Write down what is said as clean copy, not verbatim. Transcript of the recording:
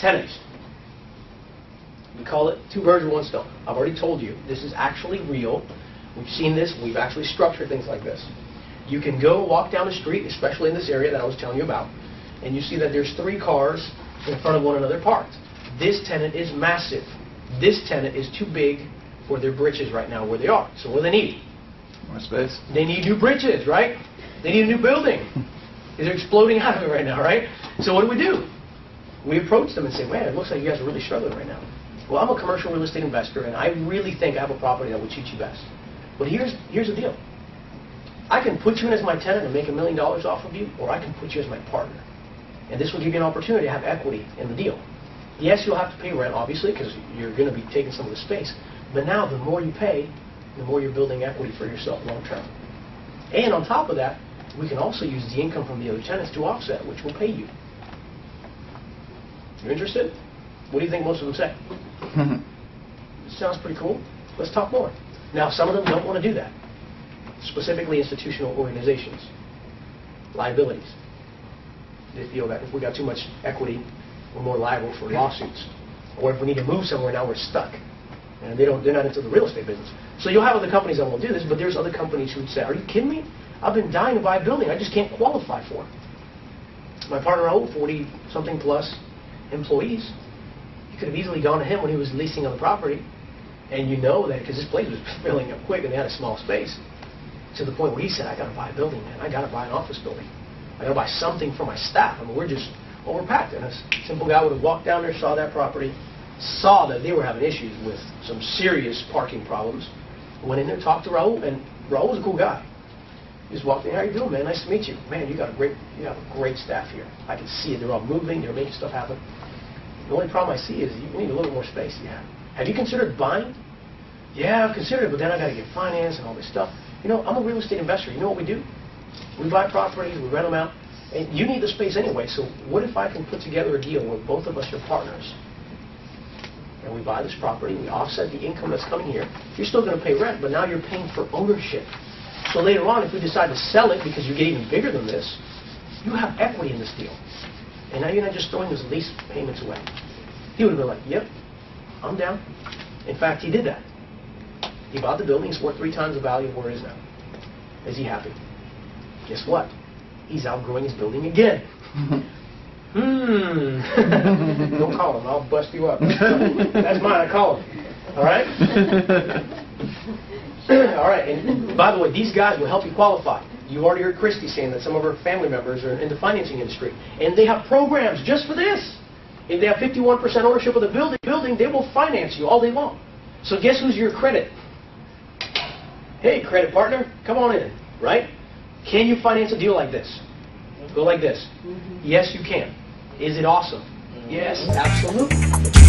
tenants. We call it two birds with one stone. I've already told you, this is actually real. We've seen this. We've actually structured things like this. You can go walk down the street, especially in this area that I was telling you about, and you see that there's 3 cars in front of one another parked. This tenant is massive. This tenant is too big for their britches right now where they are. So what do they need? More space. They need new britches, right? They need a new building. They're exploding out of it right now, right? So what do? We approach them and say, man, it looks like you guys are really struggling right now. Well, I'm a commercial real estate investor, and I really think I have a property that would suit you best. But here's the deal. I can put you in as my tenant and make $1 million off of you, or I can put you as my partner. And this will give you an opportunity to have equity in the deal. Yes, you'll have to pay rent, obviously, because you're going to be taking some of the space. But now, the more you pay, the more you're building equity for yourself long term. And on top of that, we can also use the income from the other tenants to offset, which will pay you. You're interested? What do you think most of them say? Sounds pretty cool. Let's talk more. Now, some of them don't want to do that. Specifically, institutional organizations. Liabilities. They feel that if we got too much equity, we're more liable for lawsuits. Or if we need to move somewhere, now we're stuck. And they're not into the real estate business. So you'll have other companies that won't do this, but there's other companies who would say, are you kidding me? I've been dying to buy a building. I just can't qualify for it. My partner, 40-something plus employees. You could have easily gone to him when he was leasing on the property. And you know that because this place was filling up quick and they had a small space. To the point where he said, I got to buy a building, man. I got to buy an office building. I got to buy something for my staff. I mean, we're just overpacked. And a simple guy would have walked down there, saw that property, saw that they were having issues with some serious parking problems, went in there, talked to Raul, and Raul was a cool guy. He just walked in, how you doing, man? Nice to meet you. Man, you have a great staff here. I can see it. They're all moving. They're making stuff happen. The only problem I see is you need a little more space. Yeah. Have you considered buying? Yeah, I've considered it, but then I got to get finance and all this stuff. You know, I'm a real estate investor. You know what we do? We buy properties, we rent them out, and you need the space anyway. So what if I can put together a deal where both of us are partners? And we buy this property, we offset the income that's coming here. You're still going to pay rent, but now you're paying for ownership. So later on, if we decide to sell it because you get even bigger than this, you have equity in this deal. And now you're not just throwing those lease payments away. He would have been like, yep, I'm down. In fact, he did that. He bought the building. It's worth 3 times the value of where it is now. Is he happy? Guess what? He's outgrowing his building again. Don't call him. I'll bust you up. That's mine. I call him. All right? All right. And by the way, these guys will help you qualify. You've already heard Christy saying that some of her family members are in the financing industry. And they have programs just for this. If they have 51% ownership of the building, they will finance you all day long. So guess who's your credit? Hey, credit partner, come on in, right? Can you finance a deal like this? Go like this. Yes, you can. Is it awesome? Yes, absolutely.